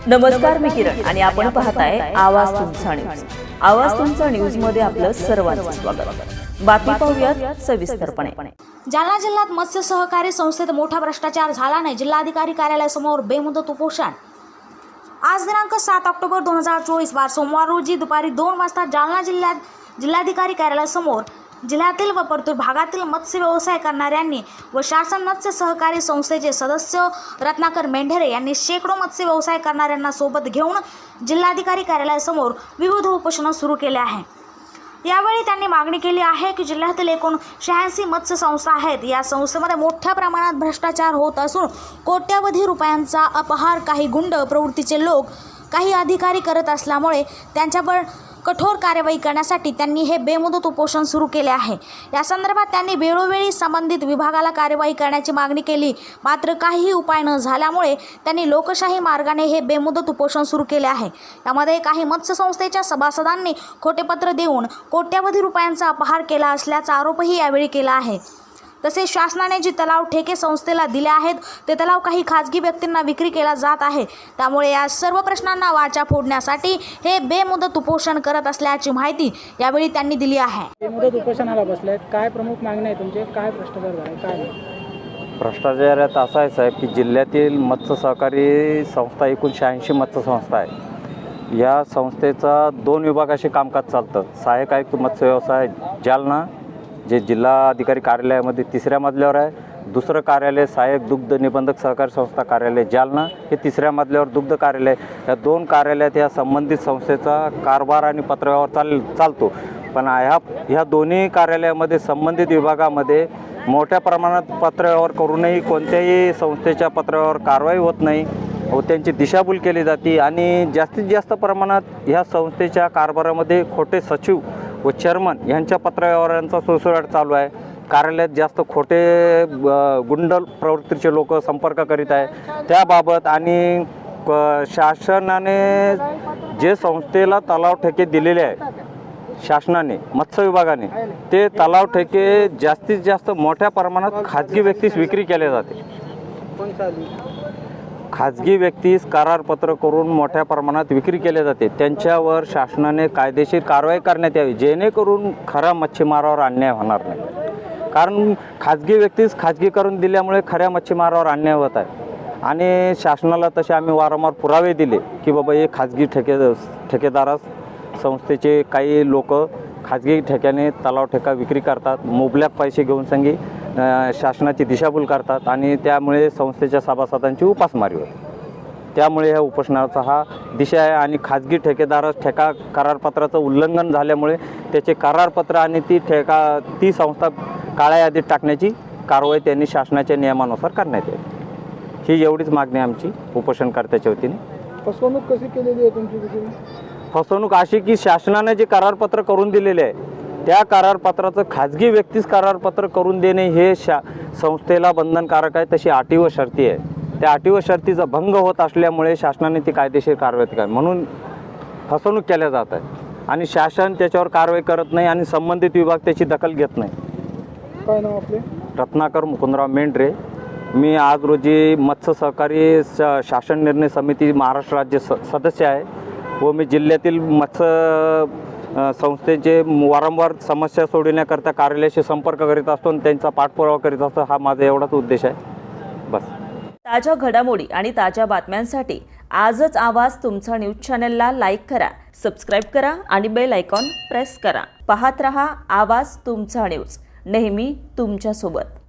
नमस्कार, मी किरण आणि आपण पाहताय आवाज तुमचा न्यूज. आवाज तुमचा न्यूज मध्ये आपलं सर्वांचं स्वागत. बातमी पाहूयात सविस्तरपणे. जालना जिल्ह्यात मत्स्य सहकारी संस्थेत मोठा भ्रष्टाचार झाल्याने जिल्हाधिकारी कार्यालयासमोर बेमुदत उपोषण. आज दिनांक 7 ऑक्टोबर 2024 वार सोमवार रोजी दुपारी 2 वाजता जालना जिल्ह्यात जिल्हाधिकारी कार्यालयासमोर जिल्ह्यातील व परतूर भागातील मत्स्य व्यवसाय करणाऱ्यांनी व शासन मत्स्य सहकारी संस्थेचे सदस्य रत्नाकर मेंढरे यांनी शेकडो मत्स्य व्यवसाय करणाऱ्यांना सोबत घेऊन जिल्हाधिकारी कार्यालयासमोर विविध उपोषण सुरू केले आहे. यावेळी त्यांनी मागणी केली आहे की जिल्ह्यातील एकूण 86 मत्स्य संस्था आहेत. या संस्थेमध्ये मोठ्या प्रमाणात भ्रष्टाचार होत असून कोट्यावधी रुपयांचा अपहार काही गुंड प्रवृत्तीचे लोक काही अधिकारी करत असल्यामुळे त्यांच्यावर कठोर कार्यवाही करण्यासाठी त्यांनी हे बेमुदत उपोषण सुरू केले आहे. या संदर्भात त्यांनी वेळोवेळी संबंधित विभागाला कार्यवाही करण्याची मागणी केली, मात्र काहीही उपाय न झाल्यामुळे त्यांनी लोकशाही मार्गाने हे बेमुदत उपोषण सुरू केले आहे. यामध्ये काही मत्स्य संस्थेच्या सभासदांनी खोटे पत्र देऊन कोट्यावधी रुपयांचा अपहार केला असल्याचा आरोपही यावेळी केला आहे. तसेच शासनाने जे तलाव ठेके संस्थेला दिले आहेत ते तलाव काही खाजगी व्यक्तींना विक्री केला जात आहे. त्यामुळे या सर्व प्रश्नांना वाचा फोडण्यासाठी हे बेमुदत उपोषण करत असल्याची माहिती यावेळी त्यांनी दिली आहे. बेमुदत उपोषणाला बसलेत, काय प्रमुख मागणी आहे तुमचे? काय भ्रष्टाचार झाला, काय भ्रष्टाचारात असा आहे साहेब की जिल्ह्यातील मत्स्य सहकारी संस्था एकूण 86 मत्स्य संस्था आहे. या संस्थेचा 2 विभागाशी कामकाज चालतं. सहाय्यक आयुक्त मत्स्य व्यवसाय जालना जे जिल्हाधिकारी कार्यालयामध्ये 3ऱ्या मजल्यावर आहे. दुसरं कार्यालय सहाय्यक दुग्ध निबंधक सहकारी संस्था कार्यालय जालना हे 3ऱ्या मजल्यावर दुग्ध कार्यालय. या 2 कार्यालयात या संबंधित संस्थेचा कारभार आणि पत्रव्यवहार चालतो. पण ह्या दोन्ही कार्यालयामध्ये संबंधित विभागामध्ये मोठ्या प्रमाणात पत्रव्यवहार करूनही कोणत्याही संस्थेच्या पत्रव्यवहार कारवाई होत नाही व त्यांची दिशाभूल केली जाते. आणि जास्तीत जास्त प्रमाणात ह्या संस्थेच्या कारभारामध्ये खोटे सचिव व चेअरमन यांच्या पत्रव्यवहारांचा सुळसुळाट चालू आहे. कार्यालयात जास्त खोटे गुंड प्रवृत्तीचे लोक संपर्क करीत आहे. त्याबाबत आणि शासनाने जे संस्थेला तलाव ठेके दिलेले आहे शासनाने मत्स्य विभागाने, ते तलाव ठेके जास्तीत जास्त मोठ्या प्रमाणात खाजगी व्यक्तीस विक्री केले जाते. खाजगी व्यक्तीस करारपत्र करून मोठ्या प्रमाणात विक्री केली जाते. त्यांच्यावर शासनाने कायदेशीर कारवाई करण्यात यावी जेणेकरून खऱ्या मच्छीमारावर अन्याय होणार नाही. कारण खाजगी व्यक्तीस खाजगीकरण दिल्यामुळे खऱ्या मच्छीमारावर अन्याय होत आहे. आणि शासनाला तसे आम्ही वारंवार पुरावे दिले की बाबा हे खाजगी ठेकेदारास संस्थेचे काही लोक खाजगी ठेक्याने तलाव ठेका विक्री करतात, मुबलक पैसे घेऊन संगी शासनाची दिशाभूल करतात आणि त्यामुळे संस्थेच्या सभासदांची उपासमारी होते. त्यामुळे ह्या उपोषणाचा हा दिशा आहे. आणि खाजगी ठेकेदारास ठेका करारपत्राचं उल्लंघन झाल्यामुळे त्याचे करारपत्र आणि ती संस्था काळ्या यादीत टाकण्याची कारवाई त्यांनी शासनाच्या नियमानुसार करण्यात येईल. ही एवढीच मागणी आमची उपोषणकर्त्याच्या वतीने. फसवणूक कशी केलेली आहे तुमची? फसवणूक अशी की शासनाने जे करारपत्र करून दिलेले आहे त्या करारपत्राचं खाजगी व्यक्तीस करारपत्र करून देणे हे संस्थेला बंधनकारक आहे. तशी अटी व शर्ती आहे. त्या अटी व शर्तीचा भंग होत असल्यामुळे शासनाने ती कायदेशीर कारवाई करावी म्हणून फसवणूक केल्या जात आहे. आणि शासन त्याच्यावर कारवाई करत नाही आणि संबंधित विभाग त्याची दखल घेत नाही. काय नाव आपले? रत्नाकर मुकुंदराव मेंढरे. मी आज रोजी मत्स्य सहकारी शासन निर्णय समिती महाराष्ट्र राज्य सदस्य आहे व मी जिल्ह्यातील मत्स्य संस्थेचे वारंवार समस्या सोडविण्याकरता कार्यालयाशी संपर्क करीत असतो आणि त्यांचा पाठपुरावा करीत असतो. हा माझा एवढाच उद्देश आहे. बस. ताज्या घडामोडी आणि ताज्या बातम्यांसाठी आजच आवाज तुमचा न्यूज चॅनलला लाईक करा, सबस्क्राईब करा आणि बेल आयकॉन प्रेस करा. पाहत रहा आवाज तुमचा न्यूज, नेहमी तुमच्या सोबत.